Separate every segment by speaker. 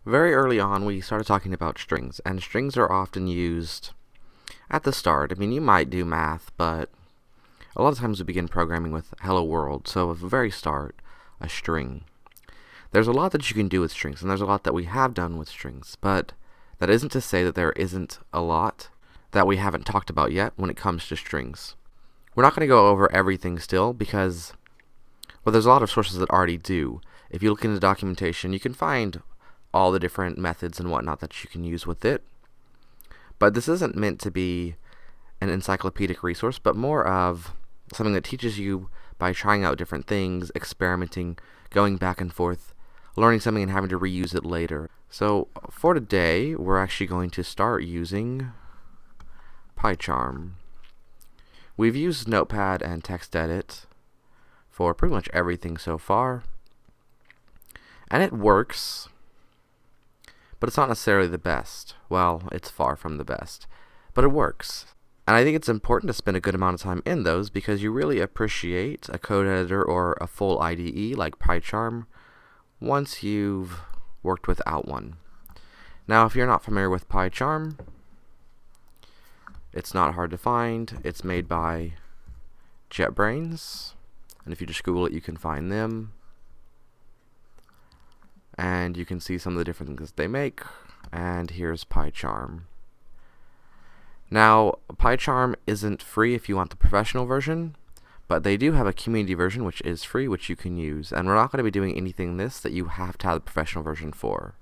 Speaker 1: Very early on, we started talking about strings, and strings are often used at the start. I mean, you might do math, but a lot of times we begin programming with hello world, so at the very start, a string. There's a lot that you can do with strings, and there's a lot that we have done with strings, but that isn't to say that there isn't a lot that we haven't talked about yet when it comes to strings. We're not going to go over everything still because, well, there's a lot of sources that already do. If you look into documentation, you can find all the different methods and whatnot that you can use with it. But this isn't meant to be an encyclopedic resource, but more of something that teaches you by trying out different things, experimenting, going back and forth, learning something and having to reuse it later. So for today, we're actually going to start using PyCharm. We've used Notepad and TextEdit for pretty much everything so far, and it works, but it's not necessarily the best. Well, it's far from the best, but it works. And I think it's important to spend a good amount of time in those because you really appreciate a code editor or a full IDE like PyCharm once you've worked without one. Now, if you're not familiar with PyCharm, it's not hard to find. It's made by JetBrains, and if you just Google it, you can find them. And you can see some of the different things they make. And here's PyCharm. Now, PyCharm isn't free if you want the professional version, but they do have a community version which is free, which you can use. And we're not going to be doing anything in this that you have to have the professional version for.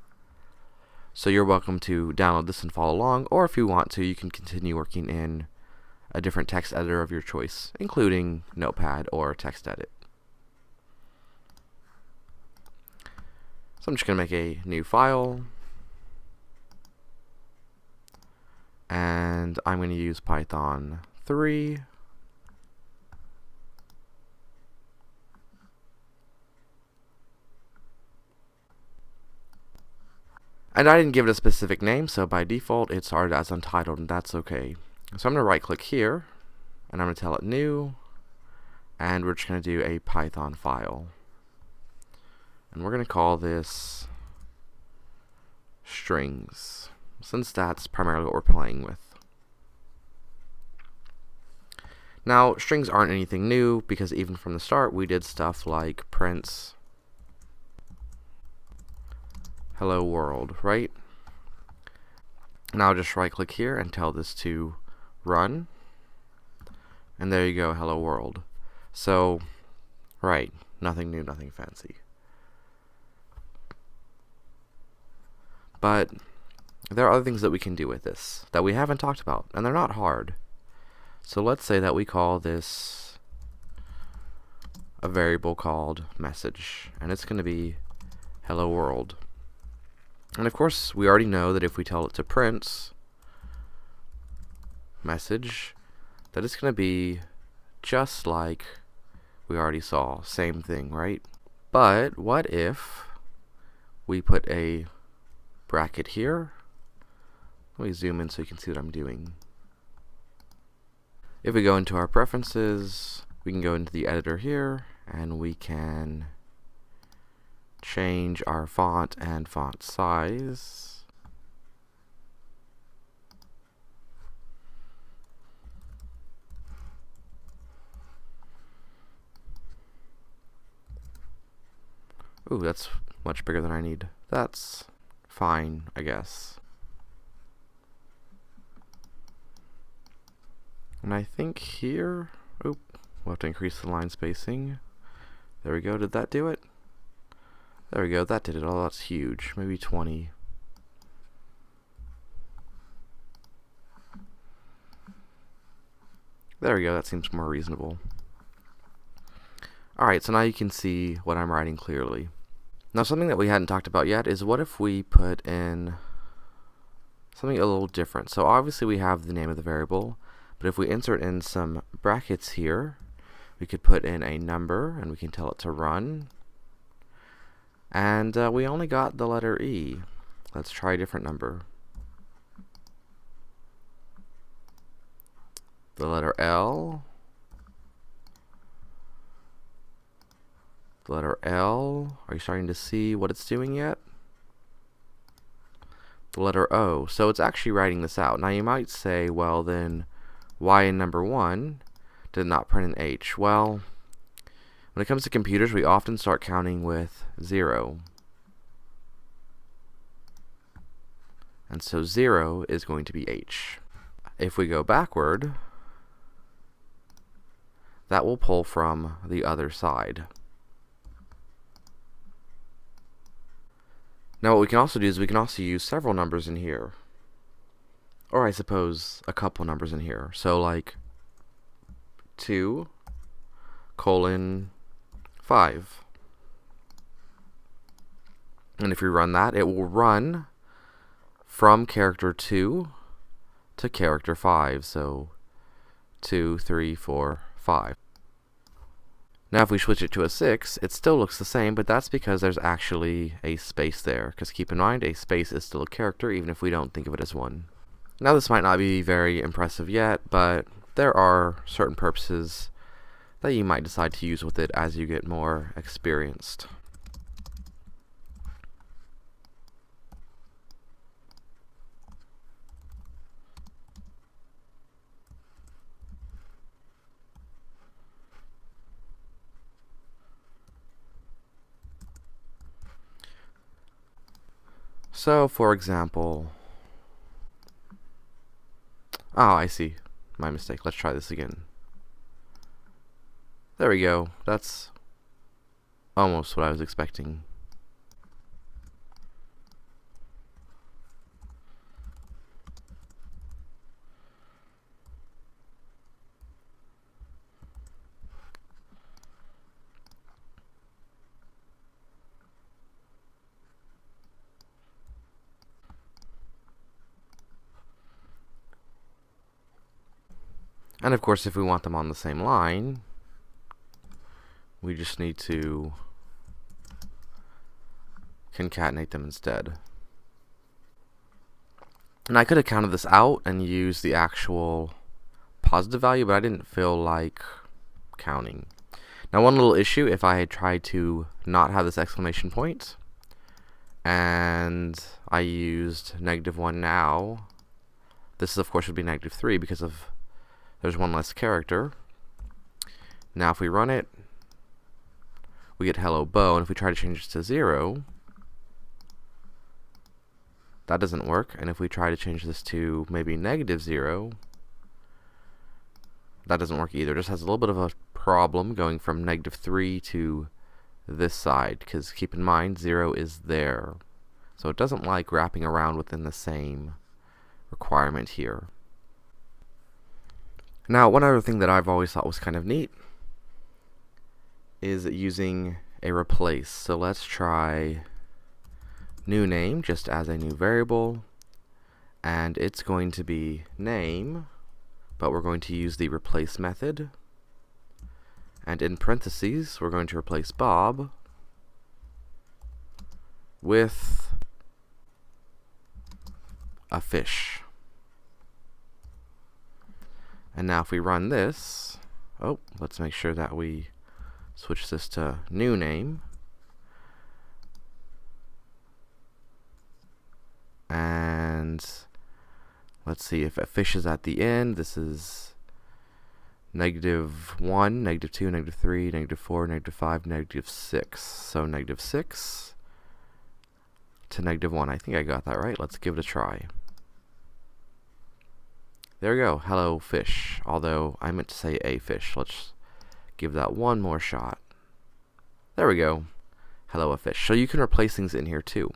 Speaker 1: So you're welcome to download this and follow along, or if you want to, you can continue working in a different text editor of your choice, including Notepad or TextEdit. So I'm just going to make a new file, and I'm going to use Python 3. And I didn't give it a specific name, so by default it started as untitled, and that's okay. So I'm going to right click here, and I'm going to tell it new, and we're just going to do a Python file. And we're going to call this strings, since that's primarily what we're playing with. Now, strings aren't anything new, because even from the start we did stuff like prints hello world, right? Now just right click here and tell this to run, and there you go, hello world. So, right, nothing new, nothing fancy. But there are other things that we can do with this that we haven't talked about, and they're not hard. So let's say that we call this a variable called message, and it's going to be hello world. And of course, we already know that if we tell it to print message, that it's going to be just like we already saw. Same thing, right? But what if we put a bracket here? Let me zoom in so you can see what I'm doing. If we go into our preferences, we can go into the editor here, and we can change our font and font size. Ooh, that's much bigger than I need. That's fine, I guess. And I think here, we'll have to increase the line spacing. There we go. Did that do it? There we go, that did it. Oh, that's huge. Maybe 20. There we go, that seems more reasonable. Alright, so now you can see what I'm writing clearly. Now, something that we hadn't talked about yet is what if we put in something a little different. So obviously we have the name of the variable, but if we insert in some brackets here, we could put in a number, and we can tell it to run. And we only got the letter E. Let's try a different number. The letter L. The letter L. Are you starting to see what it's doing yet? the letter O. So it's actually writing this out. Now you might say, well then, why in number 1 did not print an H? Well, when it comes to computers, we often start counting with 0. And so 0 is going to be H. If we go backward, that will pull from the other side. Now what we can also do is we can also use several numbers in here. Or I suppose a couple numbers in here. So like 2 colon 5. And if we run that, it will run from character 2 to character 5. So 2, 3, 4, 5. Now if we switch it to a 6, it still looks the same, but that's because there's actually a space there. Because keep in mind, a space is still a character, even if we don't think of it as one. Now this might not be very impressive yet, but there are certain purposes that you might decide to use with it as you get more experienced. So, for example, oh, I see. My mistake. Let's try this again. There we go. That's almost what I was expecting. And of course, if we want them on the same line, we just need to concatenate them instead. And I could have counted this out and used the actual positive value, but I didn't feel like counting. Now one little issue, if I had tried to not have this exclamation point, and I used -1 now, this of course would be -3 because of there's one less character. Now if we run it, we get hello bow, and if we try to change this to 0, that doesn't work. And if we try to change this to maybe -0, that doesn't work either. It just has a little bit of a problem going from -3 to this side, because keep in mind 0 is there. So it doesn't like wrapping around within the same requirement here. Now, one other thing that I've always thought was kind of neat is using a replace. So let's try new name just as a new variable, and it's going to be name, but we're going to use the replace method, and in parentheses we're going to replace Bob with a fish. And now if we run this, oh, let's make sure that we switch this to new name. And let's see if a fish is at the end. This is -1, -2, -3, -4, -5, -6. So -6 to -1. I think I got that right. Let's give it a try. There we go, hello fish, although I meant to say a fish. Let's give that one more shot. There we go, hello a fish. So you can replace things in here too.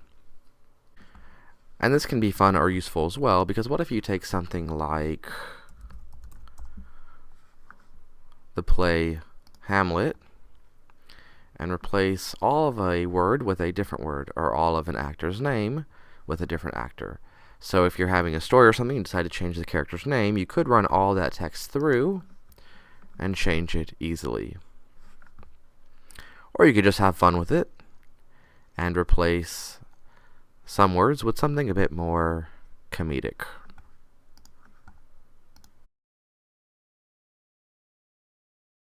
Speaker 1: And this can be fun or useful as well, because what if you take something like the play Hamlet and replace all of a word with a different word, or all of an actor's name with a different actor. So if you're having a story or something and decide to change the character's name, you could run all that text through and change it easily. Or you could just have fun with it and replace some words with something a bit more comedic.